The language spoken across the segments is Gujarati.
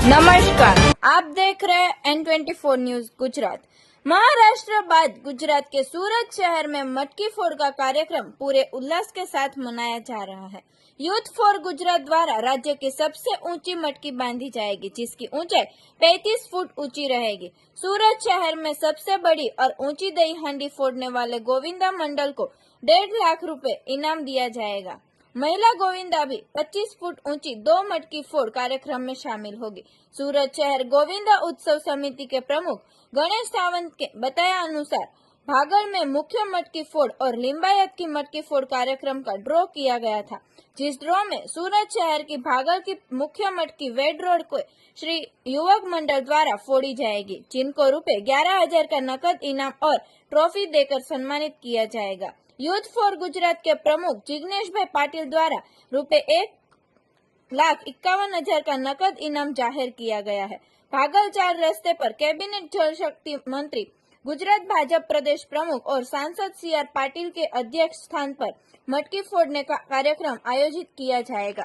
नमस्कार, आप देख रहे हैं N24 न्यूज गुजरात। महाराष्ट्र बाद गुजरात के सूरत शहर में मटकी फोड़ का कार्यक्रम पूरे उल्लास के साथ मनाया जा रहा है। यूथ फॉर गुजरात द्वारा राज्य की सबसे ऊंची मटकी बांधी जाएगी, जिसकी ऊंचाई 35 फुट ऊंची रहेगी। सूरत शहर में सबसे बड़ी और ऊंची दही हांडी फोड़ने वाले गोविंदा मंडल को 1.5 लाख रुपए इनाम दिया जाएगा। महिला गोविंदा भी 25 फुट ऊंची 2 मटकी फोड़ कार्यक्रम में शामिल होगी। सूरत शहर गोविंदा उत्सव समिति के प्रमुख गणेश सावंत के बताया अनुसार भागड़ में मुख्य मटकी फोड़ और लिंबायत की मटकी फोड़ कार्यक्रम का ड्रॉ किया गया था, जिस ड्रॉ में सूरत शहर की भागड़ की मुख्य मटकी वेड रोड को श्री युवक मंडल द्वारा फोड़ी जाएगी, जिनको रुपए 11,000 का नकद इनाम और ट्रॉफी देकर सम्मानित किया जाएगा। यूथ फॉर गुजरात के प्रमुख जिग्नेश भाई पाटिल द्वारा रुपए 1,51,000 का नकद इनाम जाहिर किया गया है। भागल 4 रस्ते पर कैबिनेट जल शक्ति मंत्री, गुजरात भाजपा प्रदेश प्रमुख और सांसद CR पाटिल के अध्यक्ष स्थान पर मटकी फोड़ने का कार्यक्रम आयोजित किया जाएगा।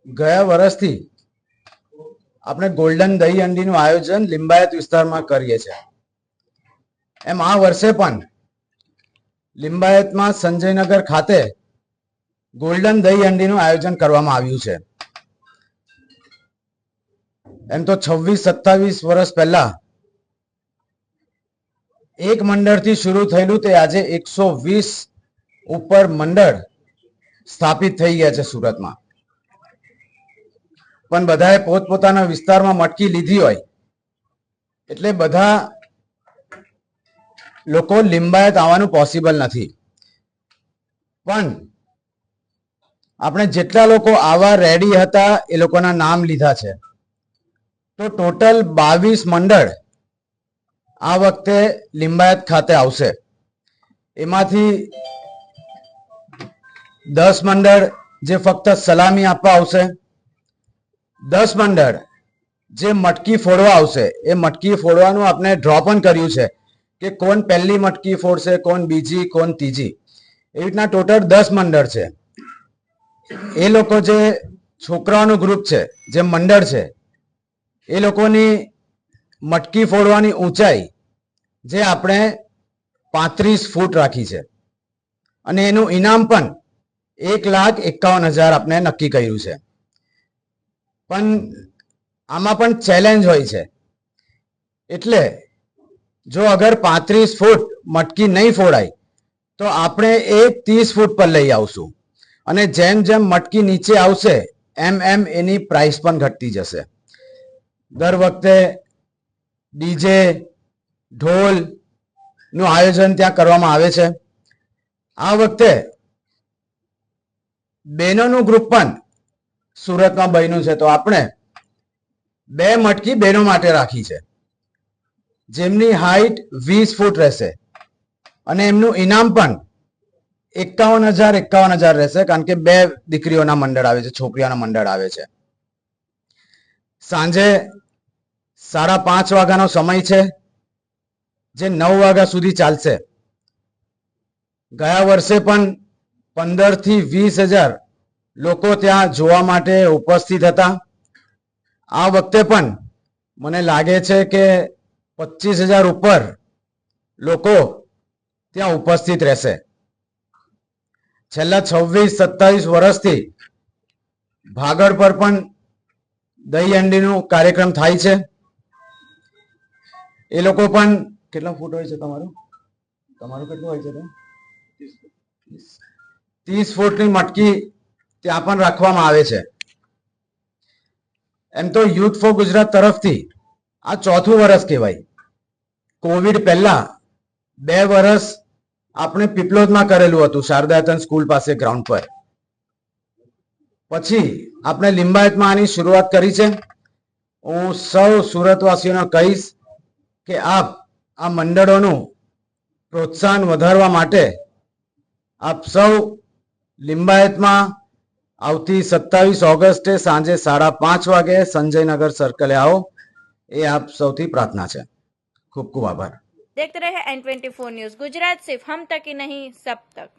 ગયા વર્ષથી આપણે ગોલ્ડન દહીં હાંડીનું આયોજન લિંબાયત વિસ્તારમાં કરીએ છીએ। એમ આ વર્ષે પણ લિંબાયતમાં સંજયનગર ખાતે ગોલ્ડન દહીં હાંડીનું આયોજન કરવામાં આવ્યું છે। એમ તો 26-27 વર્ષ પહેલા એક મંડળથી શરૂ થયેલું તે આજે 120 ઉપર મંડળ સ્થાપિત થઈ ગયા છે સુરતમાં। પણ બધાએ પોતપોતાના વિસ્તારમાં મટકી લીધી હોય એટલે બધા લોકો લિંબાયત આવવાનું પોસિબલ નથી। પણ આપણે જેટલા લોકો આવા રેડી હતા એ લોકોના નામ લીધા છે, તો ટોટલ 22 મંડળ આ વખતે લિંબાયત ખાતે આવશે। એમાંથી 10 મંડળ જે ફક્ત સલામી આપવા આવશે, 10 મંડળ જે મટકી ફોડવા આવશે। એ મટકી ફોડવાનું આપણે ડ્રો પણ કર્યું છે કે કોણ પહેલી મટકી ફોડશે, કોણ બીજી, કોણ ત્રીજી, એવી રીતના ટોટલ 10 મંડળ છે। એ લોકો જે છોકરાઓનું ગ્રુપ છે, જે મંડળ છે, એ લોકોની મટકી ફોડવાની ઊંચાઈ જે આપણે 35 ફૂટ રાખી છે અને એનું ઇનામ પણ 1,51,000 આપણે નક્કી કર્યું છે। પણ આમાં પણ ચેલેન્જ હોય છે, એટલે જો અગર 35 ફૂટ મટકી નહીં ફોડાય તો આપણે એ 30 ફૂટ પર લઈ આવશું અને જેમ જેમ મટકી નીચે આવશે એમ એમ એની પ્રાઇસ પણ ઘટતી જશે। દર વખતે ડીજે ઢોલ નું આયોજન ત્યાં કરવામાં આવે છે। આ વખતે બહેનોનું ગ્રુપ પણ સુરતમાં બન્યું છે, તો આપણે 2 મટકી બહેનો માટે રાખી છે, જેમની હાઈટ 20 ફૂટ રહેશે અને એમનું ઇનામ પણ 51,000 રહેશે, કારણ કે 2 દીકરીઓના મંડળ આવે છે, છોકરીઓના મંડળ આવે છે। સાંજે 5:30 વાગ્યાનો સમય છે, જે 9 વાગ્યા સુધી ચાલશે। ગયા વર્ષે પણ 15 થી 20,000 લોકો ત્યાં જોવા માટે ઉપસ્થિત હતા। આ વખતે પણ મને લાગે છે કે 25,000 ઉપર લોકો ત્યાં ઉપસ્થિત રહેશે। છેલ્લા 26-27 વર્ષથી ભાગળ પર પણ દહીં હાંડીનો કાર્યક્રમ થાય છે। એ લોકો પણ કેટલા ફૂટ હોય છે તમારું કેટલું હોય છે? 30 ફૂટની મટકી ત્યાં પણ રાખવામાં આવે છે। એમ તો યુથ ફોર ગુજરાત તરફથી આ 4થું વર્ષ કહેવાય। કોવિડ પહેલા 2 વર્ષ આપણે પીપલોદમાં કરેલું હતું, શારદાતન સ્કૂલ પાસે ગ્રાઉન્ડ પર। પછી આપણે લિંબાયતમાં આની શરૂઆત કરી છે। હું સૌ સુરતવાસીઓને કહીશ કે આપ આ મંડળોનું પ્રોત્સાહન વધારવા માટે આપ સૌ લિંબાયતમાં આવતી 27 ઓગસ્ટે સાંજે 5:30 વાગે સંજયનગર સર્કલે आओ, એ આપ સૌથી પ્રાર્થના છે। ખૂબ ખૂબ આભાર। देखते रहे N24 न्यूज गुजरात, सिर्फ हम तक ही नहीं सब तक।